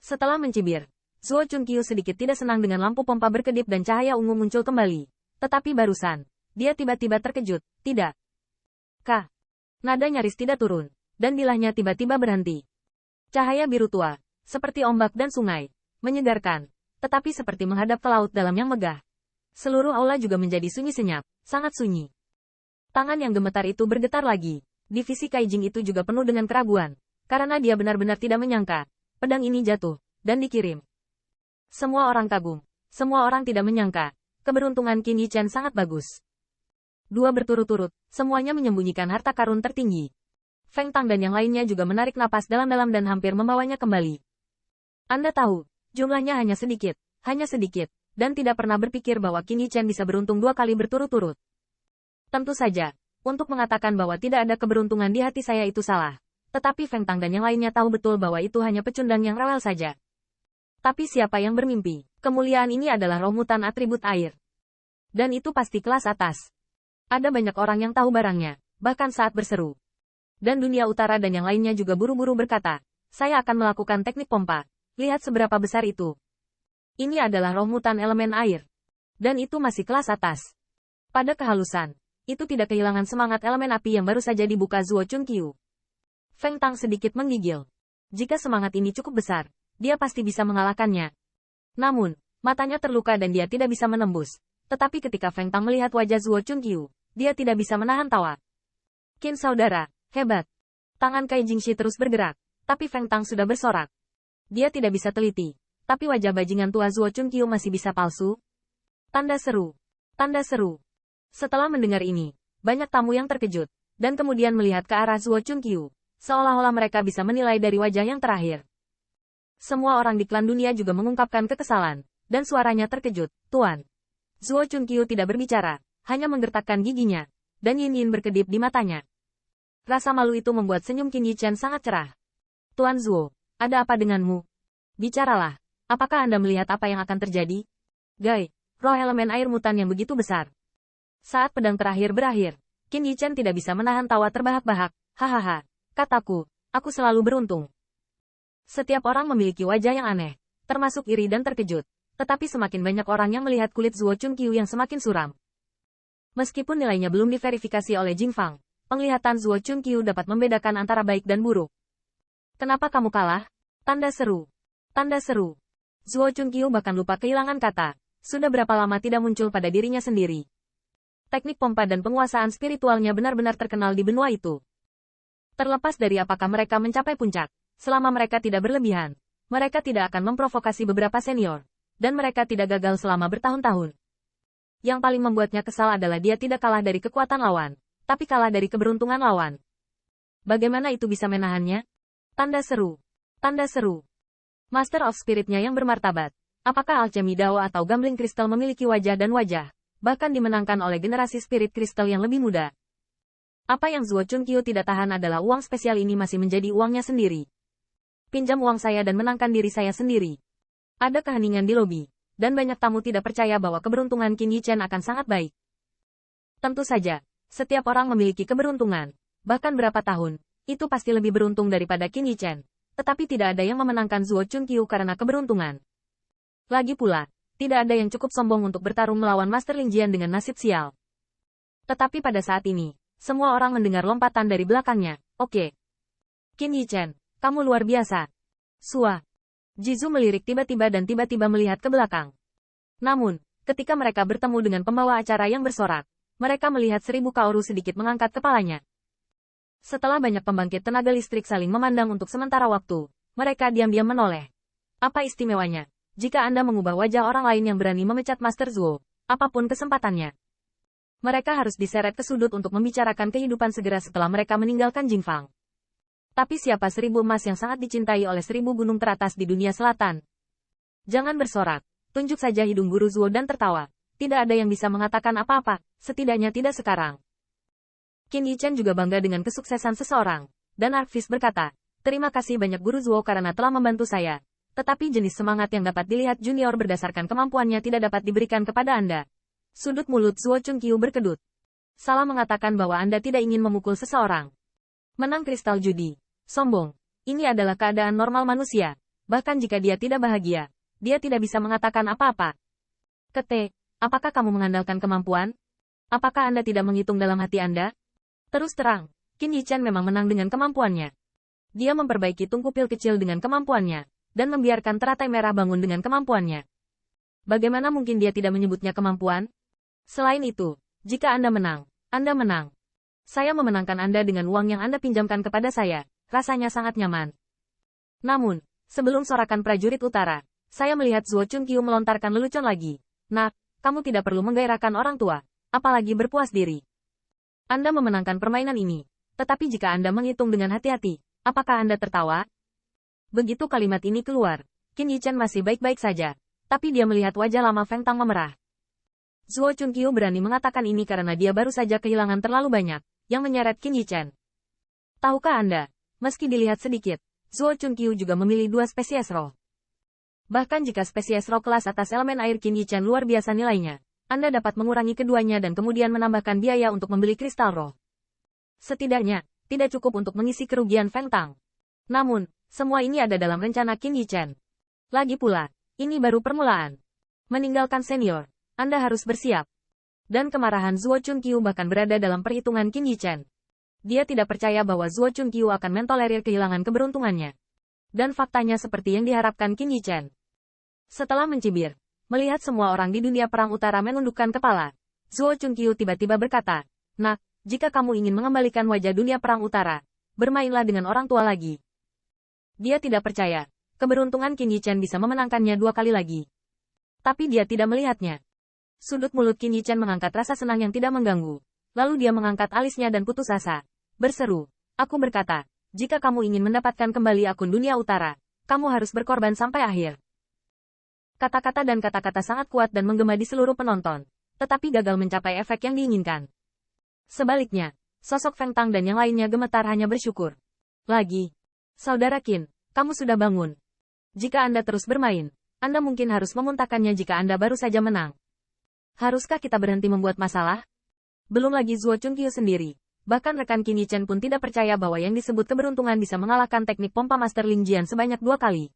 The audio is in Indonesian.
Setelah mencibir, Zuo Chunqiu sedikit tidak senang dengan lampu pompa berkedip dan cahaya ungu muncul kembali. Tetapi barusan, dia tiba-tiba terkejut. Tidak. Kah? Nada nyaris tidak turun, dan bilahnya tiba-tiba berhenti. Cahaya biru tua, seperti ombak dan sungai, menyegarkan, tetapi seperti menghadap ke laut dalam yang megah. Seluruh aula juga menjadi sunyi senyap, sangat sunyi. Tangan yang gemetar itu bergetar lagi. Divisi Kaijing itu juga penuh dengan keraguan, karena dia benar-benar tidak menyangka, pedang ini jatuh, dan dikirim. Semua orang kagum. Semua orang tidak menyangka. Keberuntungan Qin Yichen sangat bagus. Dua berturut-turut, semuanya menyembunyikan harta karun tertinggi. Feng Tang dan yang lainnya juga menarik napas dalam-dalam dan hampir membawanya kembali. Anda tahu, jumlahnya hanya sedikit, dan tidak pernah berpikir bahwa Qin Yichen bisa beruntung 2 kali berturut-turut. Tentu saja, untuk mengatakan bahwa tidak ada keberuntungan di hati saya itu salah. Tetapi Feng Tang dan yang lainnya tahu betul bahwa itu hanya pecundang yang rewel saja. Tapi siapa yang bermimpi, kemuliaan ini adalah roh mutan atribut air. Dan itu pasti kelas atas. Ada banyak orang yang tahu barangnya, bahkan saat berseru. Dan dunia utara dan yang lainnya juga buru-buru berkata, saya akan melakukan teknik pompa. Lihat seberapa besar itu. Ini adalah roh mutan elemen air. Dan itu masih kelas atas. Pada kehalusan, itu tidak kehilangan semangat elemen api yang baru saja dibuka Zuo Chunqiu. Feng Tang sedikit menggigil. Jika semangat ini cukup besar, dia pasti bisa mengalahkannya. Namun, matanya terluka dan dia tidak bisa menembus. Tetapi ketika Feng Tang melihat wajah Zuo Chunqiu, dia tidak bisa menahan tawa. Qin saudara, hebat. Tangan Kai Jingxi terus bergerak, tapi Feng Tang sudah bersorak. Dia tidak bisa teliti, tapi wajah bajingan tua Zuo Chunqiu masih bisa palsu. Tanda seru. Tanda seru. Setelah mendengar ini, banyak tamu yang terkejut, dan kemudian melihat ke arah Zuo Chunqiu, seolah-olah mereka bisa menilai dari wajah yang terakhir. Semua orang di klan dunia juga mengungkapkan kekesalan, dan suaranya terkejut. Tuan. Zuo Chunqiu tidak berbicara, hanya menggertakkan giginya, dan yin-yin berkedip di matanya. Rasa malu itu membuat senyum Qin Yichen sangat cerah. Tuan Zuo, ada apa denganmu? Bicaralah, apakah Anda melihat apa yang akan terjadi? Gai, roh elemen air mutan yang begitu besar. Saat pedang terakhir berakhir, Qin Yichen tidak bisa menahan tawa terbahak-bahak. Hahaha, kataku, aku selalu beruntung. Setiap orang memiliki wajah yang aneh, termasuk iri dan terkejut, tetapi semakin banyak orang yang melihat kulit Zuo Chunqiu yang semakin suram. Meskipun nilainya belum diverifikasi oleh Jing Fang, penglihatan Zuo Chunqiu dapat membedakan antara baik dan buruk. Kenapa kamu kalah? Tanda seru. Tanda seru. Zuo Chunqiu bahkan lupa kehilangan kata. Sudah berapa lama tidak muncul pada dirinya sendiri. Teknik pompa dan penguasaan spiritualnya benar-benar terkenal di benua itu. Terlepas dari apakah mereka mencapai puncak, selama mereka tidak berlebihan, mereka tidak akan memprovokasi beberapa senior, dan mereka tidak gagal selama bertahun-tahun. Yang paling membuatnya kesal adalah dia tidak kalah dari kekuatan lawan, tapi kalah dari keberuntungan lawan. Bagaimana itu bisa menahannya? Tanda seru. Tanda seru. Master of Spirit-nya yang bermartabat. Apakah alchemy Dao atau gambling kristal memiliki wajah dan wajah, bahkan dimenangkan oleh generasi spirit kristal yang lebih muda? Apa yang Zuo Chunqiu tidak tahan adalah uang spesial ini masih menjadi uangnya sendiri. Pinjam uang saya dan menangkan diri saya sendiri. Ada keheningan di lobi, dan banyak tamu tidak percaya bahwa keberuntungan Qin Yichen akan sangat baik. Tentu saja, setiap orang memiliki keberuntungan, bahkan berapa tahun, itu pasti lebih beruntung daripada Qin Yichen. Tetapi tidak ada yang memenangkan Zuo Chunqiu karena keberuntungan. Lagi pula, tidak ada yang cukup sombong untuk bertarung melawan Master Ling Jian dengan nasib sial. Tetapi pada saat ini, semua orang mendengar lompatan dari belakangnya. Oke. Qin Yichen, kamu luar biasa. Sua. Jizu melirik tiba-tiba dan tiba-tiba melihat ke belakang. Namun, ketika mereka bertemu dengan pembawa acara yang bersorak, mereka melihat 1000 Kaoru sedikit mengangkat kepalanya. Setelah banyak pembangkit tenaga listrik saling memandang untuk sementara waktu, mereka diam-diam menoleh. Apa istimewanya, jika Anda mengubah wajah orang lain yang berani memecat Master Zuo, apapun kesempatannya? Mereka harus diseret ke sudut untuk membicarakan kehidupan segera setelah mereka meninggalkan Jing Fang. Tapi siapa 1000 emas yang sangat dicintai oleh 1000 gunung teratas di dunia selatan? Jangan bersorak, tunjuk saja hidung Guru Zuo dan tertawa. Tidak ada yang bisa mengatakan apa-apa, setidaknya tidak sekarang. Qin Yichen juga bangga dengan kesuksesan seseorang, dan Arkvis berkata, terima kasih banyak Guru Zuo karena telah membantu saya. Tetapi jenis semangat yang dapat dilihat junior berdasarkan kemampuannya tidak dapat diberikan kepada Anda. Sudut mulut Zuo Chunqiu berkedut. Salah mengatakan bahwa Anda tidak ingin memukul seseorang. Menang kristal judi. Sombong. Ini adalah keadaan normal manusia. Bahkan jika dia tidak bahagia, dia tidak bisa mengatakan apa-apa. Kete, apakah kamu mengandalkan kemampuan? Apakah Anda tidak menghitung dalam hati Anda? Terus terang, Qin Yichen memang menang dengan kemampuannya. Dia memperbaiki tungku pil kecil dengan kemampuannya, dan membiarkan teratai merah bangun dengan kemampuannya. Bagaimana mungkin dia tidak menyebutnya kemampuan? Selain itu, jika Anda menang, Anda menang. Saya memenangkan Anda dengan uang yang Anda pinjamkan kepada saya, rasanya sangat nyaman. Namun, sebelum sorakan prajurit utara, saya melihat Zuo Chunqiu melontarkan lelucon lagi. Nak, kamu tidak perlu menggairahkan orang tua, apalagi berpuas diri. Anda memenangkan permainan ini, tetapi jika Anda menghitung dengan hati-hati, apakah Anda tertawa? Begitu kalimat ini keluar, Qin Yichen masih baik-baik saja, tapi dia melihat wajah lama Feng Tang memerah. Zuo Chunqiu berani mengatakan ini karena dia baru saja kehilangan terlalu banyak, yang menyeret Qin Yichen. Tahukah Anda, meski dilihat sedikit, Zuo Chunqiu juga memilih 2 spesies roh. Bahkan jika spesies roh kelas atas elemen air Qin Yichen luar biasa nilainya, Anda dapat mengurangi keduanya dan kemudian menambahkan biaya untuk membeli kristal roh. Setidaknya, tidak cukup untuk mengisi kerugian Feng Tang. Namun, semua ini ada dalam rencana Qin Yichen. Lagi pula, ini baru permulaan. Meninggalkan senior, Anda harus bersiap. Dan kemarahan Zuo Chunqiu bahkan berada dalam perhitungan Qin Yichen. Dia tidak percaya bahwa Zuo Chunqiu akan mentolerir kehilangan keberuntungannya. Dan faktanya seperti yang diharapkan Qin Yichen. Setelah mencibir, melihat semua orang di dunia perang utara menundukkan kepala, Zuo Chunqiu tiba-tiba berkata, "Nak, jika kamu ingin mengembalikan wajah dunia perang utara, bermainlah dengan orang tua lagi." Dia tidak percaya, keberuntungan Qin Yichen bisa memenangkannya 2 kali lagi. Tapi dia tidak melihatnya. Sudut mulut Qin Yichen mengangkat rasa senang yang tidak mengganggu. Lalu dia mengangkat alisnya dan putus asa. Berseru, "Aku berkata, jika kamu ingin mendapatkan kembali akun dunia utara, kamu harus berkorban sampai akhir." Kata-kata dan kata-kata sangat kuat dan menggema di seluruh penonton, tetapi gagal mencapai efek yang diinginkan. Sebaliknya, sosok Feng Tang dan yang lainnya gemetar hanya bersyukur. Lagi. Saudara Qin, kamu sudah bangun. Jika Anda terus bermain, Anda mungkin harus memuntahkannya jika Anda baru saja menang. Haruskah kita berhenti membuat masalah? Belum lagi Zuo Chunqiu sendiri. Bahkan rekan Qin Yichen pun tidak percaya bahwa yang disebut keberuntungan bisa mengalahkan teknik pompa Master Ling Jian sebanyak 2 kali.